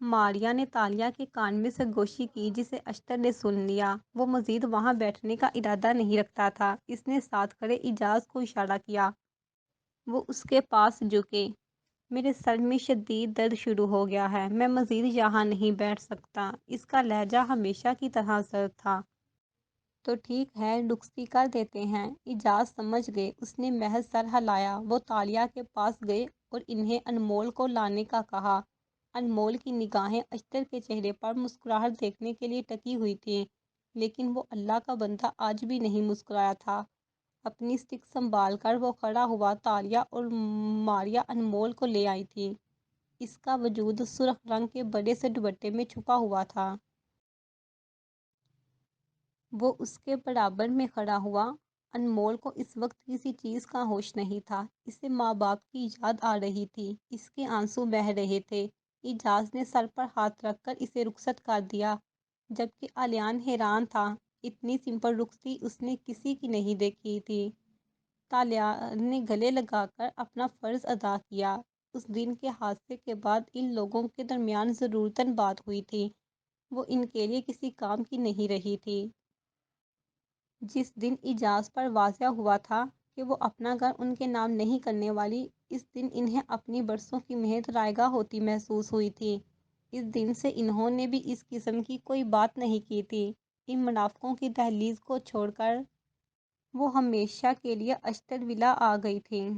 ماریا نے تالیہ کے کان میں سرگوشی کی جسے اشتر نے سن لیا۔ وہ مزید وہاں بیٹھنے کا ارادہ نہیں رکھتا تھا۔ اس نے ساتھ کھڑے اعجاز کو اشارہ کیا۔ وہ اس کے پاس جھکے۔ میرے سر میں شدید درد شروع ہو گیا ہے، میں مزید یہاں نہیں بیٹھ سکتا۔ اس کا لہجہ ہمیشہ کی طرح سرد تھا۔ تو ٹھیک ہے، رخصتی کر دیتے ہیں۔ اعجاز سمجھ گئے۔ اس نے محض سر ہلایا۔ وہ تالیہ کے پاس گئے اور انہیں انمول کو لانے کا کہا۔ انمول کی نگاہیں اشتر کے چہرے پر مسکراہٹ دیکھنے کے لیے ٹکی ہوئی تھیں، لیکن وہ اللہ کا بندہ آج بھی نہیں مسکرایا تھا۔ اپنی اسٹک سنبھال کر وہ کھڑا ہوا۔ تالیہ اور ماریا انمول کو لے آئی تھی۔ اس کا وجود سرخ رنگ کے بڑے سے دوپٹے میں چھپا ہوا تھا۔ وہ اس کے برابر میں کھڑا ہوا۔ انمول کو اس وقت کسی چیز کا ہوش نہیں تھا۔ اسے ماں باپ کی یاد آ رہی تھی۔ اس کے آنسو بہہ رہے تھے۔ اعجاز نے سر پر ہاتھ رکھ کر اسے رخصت کر دیا، جبکہ علیان حیران تھا۔ اتنی سمپل رخصتی اس نے کسی کی نہیں دیکھی تھی۔ تالیہ نے گلے لگا کر اپنا فرض ادا کیا۔ اس دن کے حادثے کے بعد ان لوگوں کے درمیان ضرورتاً بات ہوئی تھی۔ وہ ان کے لیے کسی کام کی نہیں رہی تھی۔ جس دن اعجاز پر واضح ہوا تھا کہ وہ اپنا گھر ان کے نام نہیں کرنے والی، اس دن انہیں اپنی برسوں کی محنت رائگاں ہوتی محسوس ہوئی تھی۔ اس دن سے انہوں نے بھی اس قسم کی کوئی بات نہیں کی تھی۔ ان منافقوں کی دہلیز کو چھوڑ کر وہ ہمیشہ کے لیے اشتر ولا آ گئی تھیں۔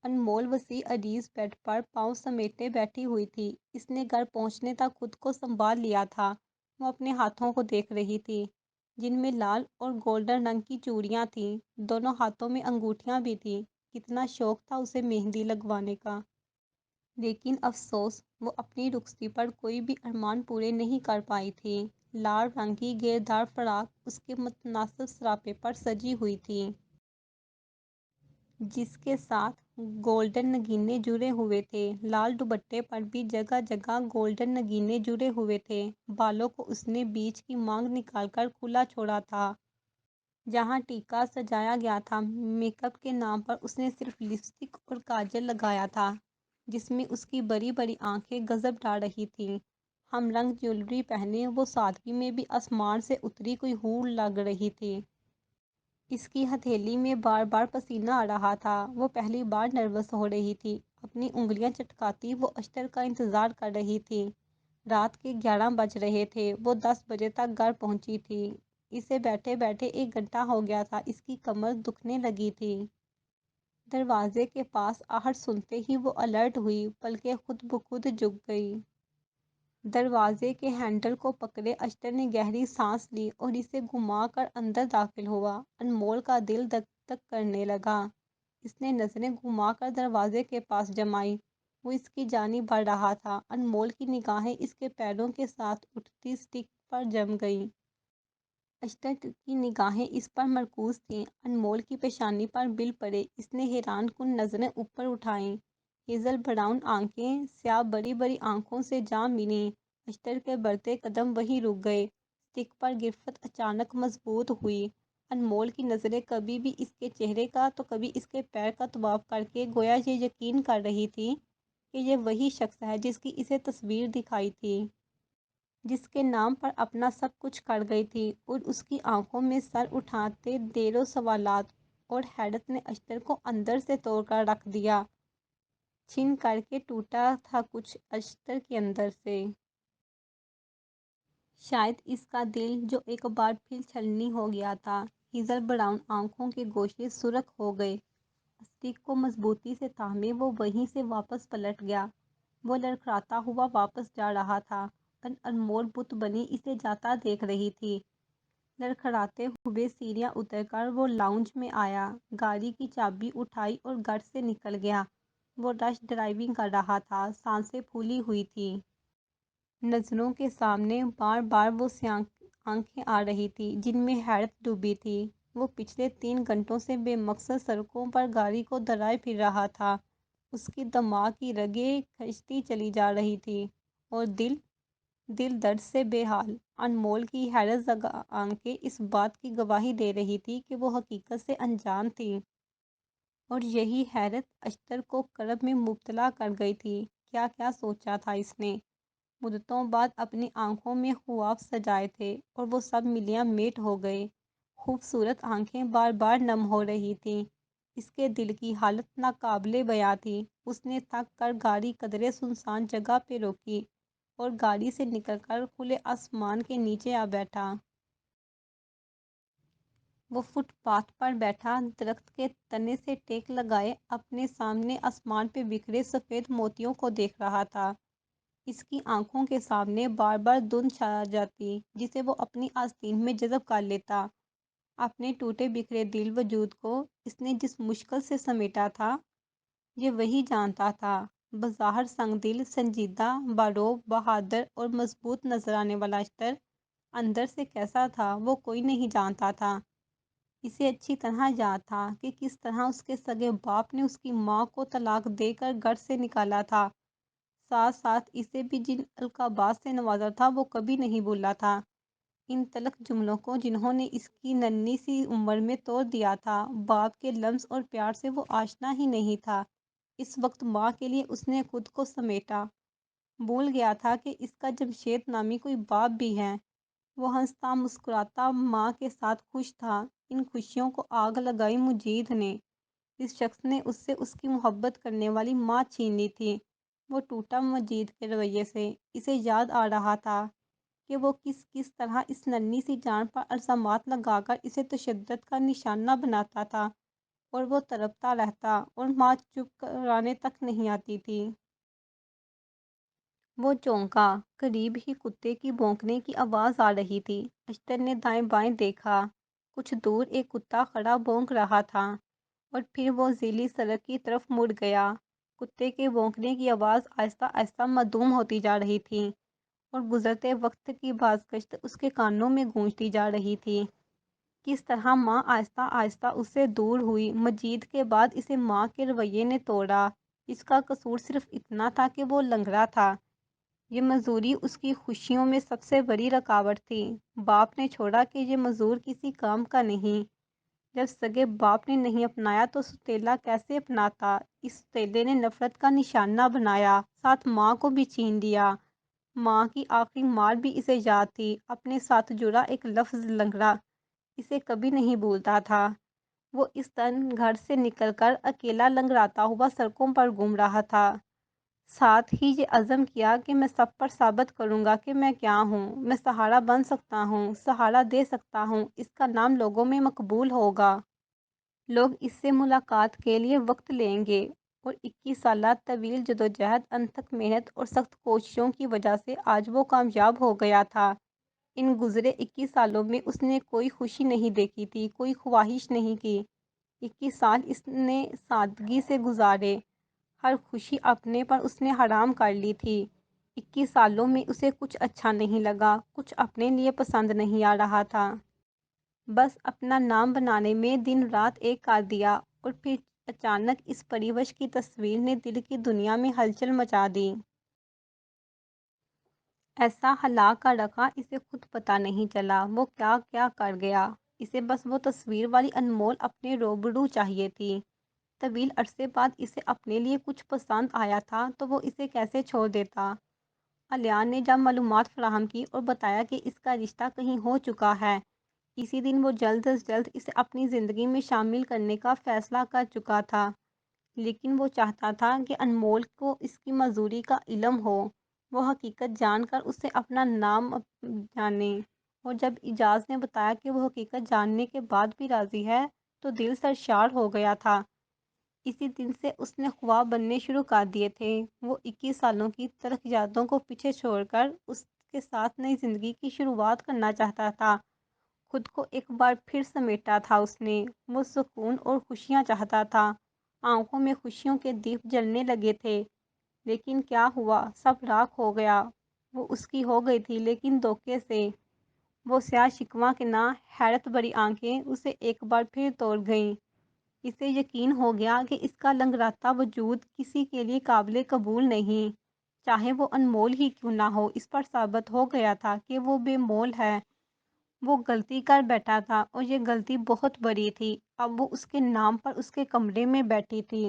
انمول وسیع عریض بیڈ پر پاؤں سمیٹے بیٹھی ہوئی تھی۔ اس نے گھر پہنچنے تک خود کو سنبھال لیا تھا۔ وہ اپنے ہاتھوں کو دیکھ رہی تھی، جن میں لال اور گولڈن رنگ کی چوڑیاں تھیں۔ دونوں ہاتھوں میں انگوٹھیاں بھی تھیں۔ کتنا شوق تھا اسے مہندی لگوانے کا، لیکن افسوس وہ اپنی رخصتی پر کوئی بھی ارمان پورے نہیں کر پائی تھی۔ لال رنگ کی گھیردار فراق اس کے متناسب سراپے پر سجی ہوئی تھی، جس کے ساتھ گولڈن نگینے جڑے ہوئے تھے۔ لال دوپٹے پر بھی جگہ جگہ گولڈن نگینے جڑے ہوئے تھے۔ بالوں کو اس نے بیچ کی مانگ نکال کر کھلا چھوڑا تھا، جہاں ٹیکا سجایا گیا تھا۔ میک اپ کے نام پر اس نے صرف لپسٹک اور کاجل لگایا تھا، جس میں اس کی بڑی بڑی آنکھیں غضب ڈال رہی تھیں۔ ہم رنگ جیولری پہنے وہ سادگی میں بھی آسمان سے اتری کوئی حور لگ رہی تھی۔ اس کی ہتھیلی میں بار بار پسینہ آ رہا تھا۔ وہ پہلی بار نروس ہو رہی تھی۔ اپنی انگلیاں چٹکاتی وہ اشتر کا انتظار کر رہی تھی۔ رات کے 11 بج رہے تھے۔ وہ 10 بجے تک گھر پہنچی تھی۔ اسے بیٹھے بیٹھے 1 گھنٹہ ہو گیا تھا۔ اس کی کمر دکھنے لگی تھی۔ دروازے کے پاس آہٹ سنتے ہی وہ الرٹ ہوئی، پلکیں خود بخود جھک گئیں۔ دروازے کے ہینڈل کو پکڑے اشتر نے گہری سانس لی اور اسے گھما کر اندر داخل ہوا۔ انمول کا دل دھک دھک کرنے لگا۔ اس نے نظریں گھما کر دروازے کے پاس جمائیں۔ وہ اس کی جانب بڑھ رہا تھا۔ انمول کی نگاہیں اس کے پیروں کے ساتھ اٹھتی اسٹیک پر جم گئیں۔ اشتر کی نگاہیں اس پر مرکوز تھیں۔ انمول کی پیشانی پر بل پڑے۔ اس نے حیران کن نظریں اوپر اٹھائیں۔ ہیزل براؤن آنکھیں سیاہ بڑی بڑی آنکھوں سے جا ملیں۔ اشتر کے بڑھتے قدم وہیں رک گئے۔ اسٹک پر گرفت اچانک مضبوط ہوئی۔ انمول کی نظریں کبھی بھی اس کے چہرے کا تو کبھی اس کے پیر کا طواف کر کے گویا یہ یقین کر رہی تھی کہ یہ وہی شخص ہے جس کی اسے تصویر دکھائی تھی، جس کے نام پر اپنا سب کچھ کر گئی تھی۔ اور اس کی آنکھوں میں سر اٹھاتے دیرو سوالات اور حیرت نے اشتر کو اندر سے توڑ کر رکھ دیا۔ چھن کر کے ٹوٹا تھا کچھ اشتر کے اندر سے۔ شاید اس کا دل جو ایک بار پھر چھلنی ہو گیا تھا۔ ہیزل براؤن آنکھوں کے گوشے سرخ ہو گئے۔ اسٹک کو مضبوطی سے تھامے وہ وہیں سے واپس پلٹ گیا۔ وہ لڑکھڑاتا ہوا واپس جا رہا تھا۔ انمول بت بنی اسے جاتا دیکھ رہی تھی۔ لڑکھڑاتے ہوئے سیڑھیاں اتر کر وہ لاؤنج میں آیا، گاڑی کی چابی اٹھائی اور گھر سے نکل گیا۔ وہ رش ڈرائیونگ کر رہا تھا، سانسیں پھولی ہوئی تھیں۔ نظروں کے سامنے بار بار وہ سیاہ آنکھیں آ رہی تھیں جن میں حیرت ڈوبی تھی۔ وہ پچھلے 3 گھنٹوں سے بے مقصد سڑکوں پر گاڑی کو دھرائے پھر رہا تھا۔ اس کی دماغ کی رگیں کھنچتی چلی جا رہی تھیں اور دل درد سے بے حال۔ انمول کی حیرت زدہ آنکھیں اس بات کی گواہی دے رہی تھیں کہ وہ حقیقت سے انجان تھی، اور یہی حیرت اشتر کو کرب میں مبتلا کر گئی تھی۔ کیا کیا سوچا تھا اس نے؟ مدتوں بعد اپنی آنکھوں میں خواب سجائے تھے اور وہ سب ملیاں میٹ ہو گئے۔ خوبصورت آنکھیں بار بار نم ہو رہی تھیں۔ اس کے دل کی حالت ناقابل بیاں تھی۔ اس نے تھک کر گاڑی قدرے سنسان جگہ پہ روکی اور گاڑی سے نکل کر کھلے آسمان کے نیچے آ بیٹھا۔ وہ فٹ پاتھ پر بیٹھا درخت کے تنے سے ٹیک لگائے اپنے سامنے آسمان پہ بکھرے سفید موتیوں کو دیکھ رہا تھا۔ اس کی آنکھوں کے سامنے بار بار دھند چھا جاتی جسے وہ اپنی آستین میں جذب کر لیتا۔ اپنے ٹوٹے بکھرے دل وجود کو اس نے جس مشکل سے سمیٹا تھا، یہ وہی جانتا تھا۔ بظاہر سنگ دل، سنجیدہ، باروب، بہادر اور مضبوط نظر آنے والا اشتر اندر سے کیسا تھا وہ کوئی نہیں جانتا تھا۔ اسے اچھی طرح یاد تھا کہ کس طرح اس کے سگے باپ نے اس کی ماں کو طلاق دے کر گھر سے نکالا تھا، ساتھ ساتھ اسے بھی جن القابات سے نوازا تھا وہ کبھی نہیں بھولا تھا۔ ان تلخ جملوں کو جنہوں نے اس کی ننھی سی عمر میں توڑ دیا تھا۔ باپ کے لمس اور پیار سے وہ آشنا ہی نہیں تھا۔ اس وقت ماں کے لیے اس نے خود کو سمیٹا۔ بھول گیا تھا کہ اس کا جمشید نامی کوئی باپ بھی ہے۔ وہ ہنستا مسکراتا ماں کے ساتھ خوش تھا۔ ان خوشیوں کو آگ لگائی مجید نے۔ اس شخص نے اس سے اس کی محبت کرنے والی ماں چھین لی تھی۔ وہ ٹوٹا مجید کے رویے سے۔ اسے یاد آ رہا تھا کہ وہ کس طرح اس ننھی سی جان پر الزامات لگا کر اسے تشدد کا نشانہ بناتا تھا، اور وہ تڑپتا رہتا اور ماں چپ کرانے تک نہیں آتی تھی۔ وہ چونکا۔ قریب ہی کتے کی بھونکنے کی آواز آ رہی تھی۔ اشتر نے دائیں بائیں دیکھا۔ کچھ دور ایک کتا کھڑا بھونک رہا تھا اور پھر وہ ضلعی سڑک کی طرف مڑ گیا۔ کتے کے بھونکنے کی آواز آہستہ آہستہ معدوم ہوتی جا رہی تھی اور گزرتے وقت کی بازگشت اس کے کانوں میں گونجتی جا رہی تھی۔ کس طرح ماں آہستہ آہستہ اس سے دور ہوئی۔ مجید کے بعد اسے ماں کے رویے نے توڑا۔ اس کا قصور صرف اتنا تھا کہ وہ لنگڑا تھا۔ یہ معذوری اس کی خوشیوں میں سب سے بڑی رکاوٹ تھی۔ باپ نے چھوڑا کہ یہ معذور کسی کام کا نہیں۔ جب سگے باپ نے نہیں اپنایا تو سوتیلا کیسے اپناتا؟ اس سوتیلے نے نفرت کا نشانہ بنایا، ساتھ ماں کو بھی چھین لیا۔ ماں کی آخری مار بھی اسے یاد تھی۔ اپنے ساتھ جڑا ایک لفظ لنگڑا اسے کبھی نہیں بھولتا تھا۔ وہ اس طرح گھر سے نکل کر اکیلا لنگڑاتا ہوا سڑکوں پر گھوم رہا تھا۔ ساتھ ہی یہ عزم کیا کہ میں سب پر ثابت کروں گا کہ میں کیا ہوں۔ میں سہارا بن سکتا ہوں، سہارا دے سکتا ہوں۔ اس کا نام لوگوں میں مقبول ہوگا۔ لوگ اس سے ملاقات کے لیے وقت لیں گے۔ اور 21 سالہ طویل جدوجہد، انتھک محنت اور سخت کوششوں کی وجہ سے آج وہ کامیاب ہو گیا تھا۔ ان گزرے 21 سالوں میں اس نے کوئی خوشی نہیں دیکھی تھی، کوئی خواہش نہیں کی۔ 21 سال اس نے سادگی سے گزارے۔ ہر خوشی اپنے پر اس نے حرام کر لی تھی۔ 21 سالوں میں اسے کچھ اچھا نہیں لگا، کچھ اپنے لیے پسند نہیں آ رہا تھا۔ بس اپنا نام بنانے میں دن رات ایک کر دیا۔ اور پھر اچانک اس پریوش کی تصویر نے دل کی دنیا میں ہلچل مچا دی۔ ایسا ہلا کر رکھا اسے خود پتہ نہیں چلا وہ کیا کیا کر گیا۔ اسے بس وہ تصویر والی انمول اپنے روبرو چاہیے تھی۔ طویل عرصے بعد اسے اپنے لیے کچھ پسند آیا تھا تو وہ اسے کیسے چھوڑ دیتا؟ علیہ نے جب معلومات فراہم کی اور بتایا کہ اس کا رشتہ کہیں ہو چکا ہے، اسی دن وہ جلد از جلد اسے اپنی زندگی میں شامل کرنے کا فیصلہ کر چکا تھا۔ لیکن وہ چاہتا تھا کہ انمول کو اس کی معذوری کا علم ہو، وہ حقیقت جان کر اسے اپنا نام جانے۔ اور جب اعجاز نے بتایا کہ وہ حقیقت جاننے کے بعد بھی راضی ہے تو دل سرشار ہو گیا تھا۔ اسی دن سے اس نے خواب بننے شروع کر دیے تھے۔ وہ 21 سالوں کی تلخ یادوں کو پیچھے چھوڑ کر اس کے ساتھ نئی زندگی کی شروعات کرنا چاہتا تھا۔ خود کو ایک بار پھر سمیٹا تھا اس نے۔ وہ سکون اور خوشیاں چاہتا تھا۔ آنکھوں میں خوشیوں کے دیپ جلنے لگے تھے۔ لیکن کیا ہوا؟ سب راکھ ہو گیا۔ وہ اس کی ہو گئی تھی لیکن دھوکے سے۔ وہ سیاہ شکواں کے نہ حیرت بھری آنکھیں اسے ایک بار پھر توڑ گئیں۔ اسے یقین ہو گیا کہ اس کا لنگڑاتا وجود کسی کے لیے قابل قبول نہیں، چاہے وہ انمول ہی کیوں نہ ہو۔ اس پر ثابت ہو گیا تھا کہ وہ بے مول ہے۔ وہ غلطی کر بیٹھا تھا اور یہ غلطی بہت بڑی تھی۔ اب وہ اس کے نام پر اس کے کمرے میں بیٹھی تھی۔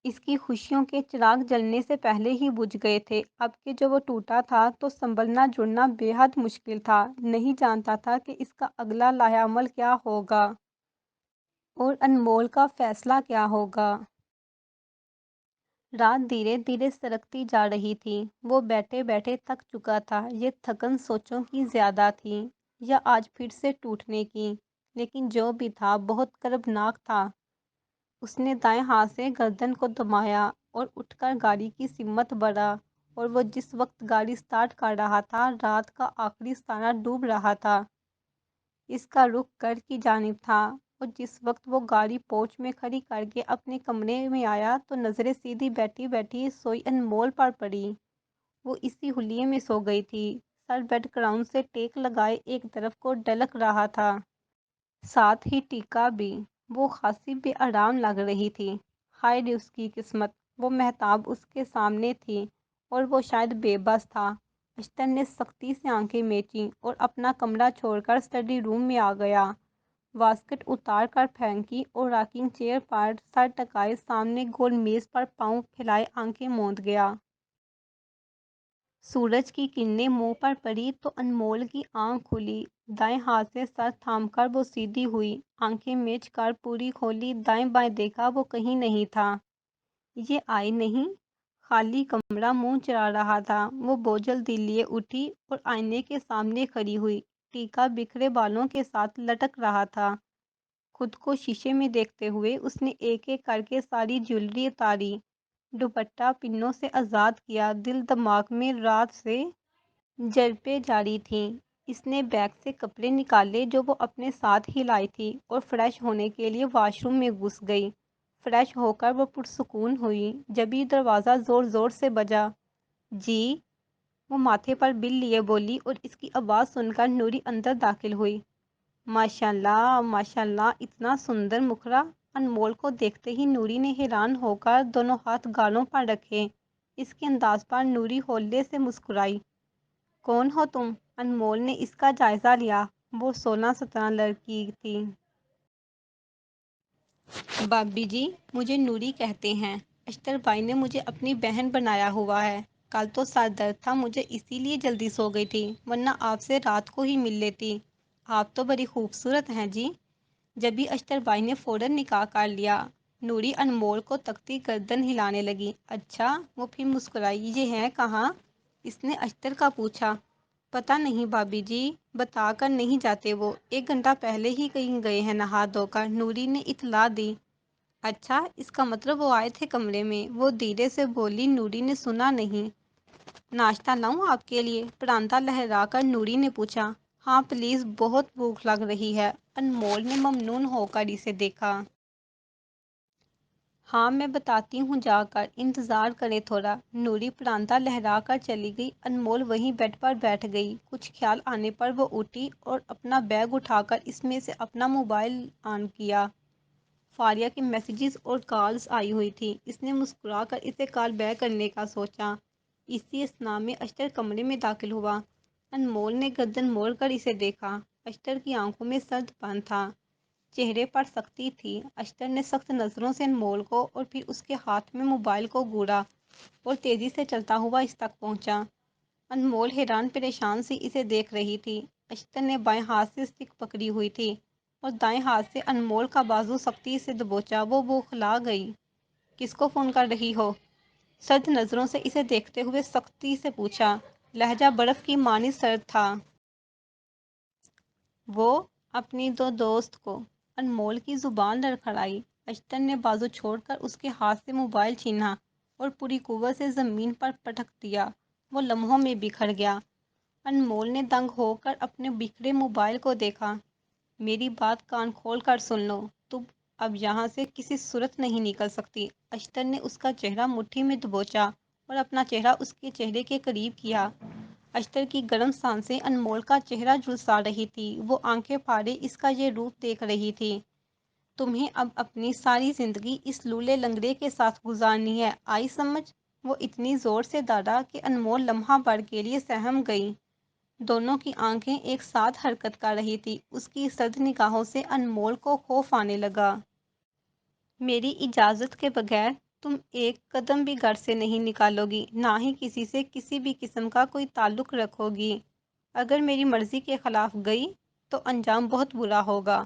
اس کی خوشیوں کے چراغ جلنے سے پہلے ہی بجھ گئے تھے۔ اب کہ جو وہ ٹوٹا تھا تو سنبھلنا جڑنا بے حد مشکل تھا۔ نہیں جانتا تھا کہ اس کا اگلا لائحہ عمل کیا ہوگا اور انمول کا فیصلہ کیا ہوگا۔ رات دھیرے دھیرے سرکتی جا رہی تھی۔ وہ بیٹھے بیٹھے تھک چکا تھا۔ یہ تھکن سوچوں کی زیادہ تھی یا آج پھر سے ٹوٹنے کی، لیکن جو بھی تھا بہت کربناک تھا۔ اس نے دائیں ہاتھ سے گردن کو دبایا اور اٹھ کر گاڑی کی سمت بڑھا، اور وہ جس وقت گاڑی سٹارٹ کر رہا تھا رات کا آخری ستارہ ڈوب رہا تھا۔ اس کا رخ گھر کی جانب تھا، اور جس وقت وہ گاڑی پورچ میں کھڑی کر کے اپنے کمرے میں آیا تو نظریں سیدھی بیٹھی بیٹھی سوئی انمول پر پڑی۔ وہ اسی حلیے میں سو گئی تھی، سر بیڈ کراؤن سے ٹیک لگائے ایک طرف کو ڈھلک رہا تھا، ساتھ ہی ٹیکا بھی۔ وہ خاصی بے آرام لگ رہی تھی۔ ہائے رے اس کی قسمت! وہ مہتاب اس کے سامنے تھی اور وہ شاید بے بس تھا۔ اشتر نے سختی سے آنکھیں مینچیں اور اپنا کمرہ چھوڑ کر اسٹڈی روم میں آ گیا۔ واسکٹ اتار کر پھینکی اور راکنگ چیئر پر سر ٹکائے سامنے گول میز پر پاؤں پھیلائے آنکھیں موند گیا۔ سورج کی کرنیں منہ پر پڑی تو انمول کی آنکھ کھلی۔ دائیں ہاتھ سے سر تھام کر وہ سیدھی ہوئی، آنکھیں مینچ کر پوری کھولی۔ دائیں بائیں دیکھا، وہ کہیں نہیں تھا۔ یہ آئی نہیں؟ خالی کمرہ منہ چرا رہا تھا۔ وہ بوجھل دل لیے اٹھی اور آئینے کے سامنے کھڑی ہوئی۔ ٹیکا بکھرے بالوں کے ساتھ لٹک رہا تھا۔ خود کو شیشے میں دیکھتے ہوئے اس نے ایک ایک کر کے ساری جیولری اتاری، دوپٹہ پنوں سے آزاد کیا۔ دل دماغ میں رات سے جھڑپیں جاری تھیں۔ اس نے بیگ سے کپڑے نکالے جو وہ اپنے ساتھ ہی لائی تھی اور فریش ہونے کے لیے واش روم میں گھس گئی۔ فریش ہو کر وہ پرسکون ہوئی جبھی دروازہ زور زور سے بجا۔ جی؟ وہ ماتھے پر بل لیے بولی اور اس کی آواز سن کر نوری اندر داخل ہوئی۔ ماشاءاللہ ماشاءاللہ، اتنا سندر مکھرا! انمول کو دیکھتے ہی نوری نے حیران ہو کر دونوں ہاتھ گالوں پر رکھے۔ اس کے انداز پر نوری ہولے سے مسکرائی۔ کون ہو تم؟ انمول نے اس کا جائزہ لیا۔ وہ 16-17 لڑکی تھی۔ بھابی جی، مجھے نوری کہتے ہیں۔ اشتر بھائی نے مجھے اپنی بہن بنایا ہوا ہے۔ کل تو سر درد تھا مجھے، اسی لیے جلدی سو گئی تھی، ورنہ آپ سے رات کو ہی مل لیتی۔ آپ تو بڑی خوبصورت ہیں جی۔ جبھی اشتر بھائی نے فوراً نکاح کر لیا۔ نوری انمول کو تکتی گردن ہلانے لگی۔ اچھا؟ وہ پھر مسکرائی۔ یہ ہیں کہاں؟ اس نے اشتر کا پوچھا۔ پتہ نہیں بھابی جی، بتا کر نہیں جاتے وہ، 1 گھنٹہ پہلے ہی کہیں گئے ہیں نہا دھو کر، نوری نے اطلاع دی۔ اچھا، اس کا مطلب وہ آئے تھے کمرے میں؟ وہ دھیرے سے بولی۔ نوری نے سنا نہیں۔ ناشتہ لاؤں آپ کے لیے؟ پراندہ لہرا کر نوری نے پوچھا۔ ہاں پلیز، بہت بھوک لگ رہی ہے۔ انمول نے ممنون ہو کر اسے دیکھا۔ ہاں میں بتاتی ہوں جا کر، انتظار کریں تھوڑا۔ نوری پراندہ لہرا کر چلی گئی۔ انمول وہیں بیڈ پر بیٹھ گئی۔ کچھ خیال آنے پر وہ اٹھی اور اپنا بیگ اٹھا کر اس میں سے اپنا موبائل آن کیا۔ فاریہ کے میسیجز اور کالز آئی ہوئی تھیں۔ اس نے مسکرا کر اسے کال بیک کرنے کا سوچا۔ اسی اثناء میں اشتر کمرے میں داخل ہوا۔ انمول نے گردن موڑ کر اسے دیکھا۔ اشتر کی آنکھوں میں سرد پن تھا، چہرے پر سختی تھی۔ اشتر نے سخت نظروں سے انمول کو اور پھر اس کے ہاتھ میں موبائل کو گھورا اور تیزی سے چلتا ہوا اس تک پہنچا۔ انمول حیران پریشان سی اسے دیکھ رہی تھی۔ اشتر نے بائیں ہاتھ سے اسٹک پکڑی ہوئی تھی اور دائیں ہاتھ سے انمول کا بازو سختی سے دبوچا۔ وہ بوکھلا گئی۔ کس کو فون کر رہی ہو؟ سرد نظروں سے اسے دیکھتے ہوئے سختی سے پوچھا۔ لہجہ برف کی مانند سرد تھا۔ وہ اپنی دو دوست کو۔ انمول کی زبان لڑکھڑائی۔ اشتر نے بازو چھوڑ کر اس کے ہاتھ سے موبائل چھینا اور پوری قوت سے زمین پر پٹک دیا۔ وہ لمحوں میں بکھر گیا۔ انمول نے دنگ ہو کر اپنے بکھرے موبائل کو دیکھا۔ میری بات کان کھول کر سن لو، تم اب یہاں سے کسی صورت نہیں نکل سکتی۔ اشتر نے اس کا چہرہ مٹھی میں دبوچا اور اپنا چہرہ اس کے چہرے کے قریب کیا۔ اشتر کی گرم سانسیں انمول کا چہرہ جھلسا رہی تھی۔ وہ آنکھیں پھاڑے اس کا یہ روپ دیکھ رہی تھی۔ تمہیں اب اپنی ساری زندگی اس لولے لنگڑے کے ساتھ گزارنی ہے، آئی سمجھ؟ وہ اتنی زور سے ڈانٹا کہ انمول لمحہ بھر کے لیے سہم گئی۔ دونوں کی آنکھیں ایک ساتھ حرکت کر رہی تھیں۔ اس کی سرد نگاہوں سے انمول کو خوف آنے لگا۔ میری اجازت کے بغیر تم ایک قدم بھی گھر سے نہیں نکالو گی، نہ ہی کسی سے کسی بھی قسم کا کوئی تعلق رکھو گی۔ اگر میری مرضی کے خلاف گئی تو انجام بہت برا ہوگا۔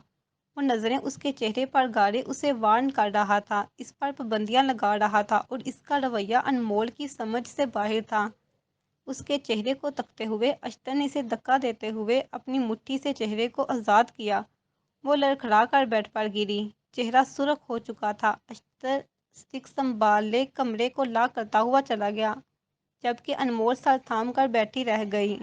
وہ نظریں اس کے چہرے پر گاڑے اسے وارن کر رہا تھا، اس پر پابندیاں لگا رہا تھا اور اس کا رویہ انمول کی سمجھ سے باہر تھا۔ اس کے چہرے کو تکتے ہوئے اشتر نے اسے دھکا دیتے ہوئے اپنی مٹھی سے چہرے کو آزاد کیا۔ وہ لڑکھڑا کر بیڈ پر گری، چہرہ سرخ ہو چکا تھا۔ اشتر اسٹک سنبھالے کمرے کو لاک کرتا ہوا چلا گیا، جبکہ انمول سر تھام کر بیٹھی رہ گئی۔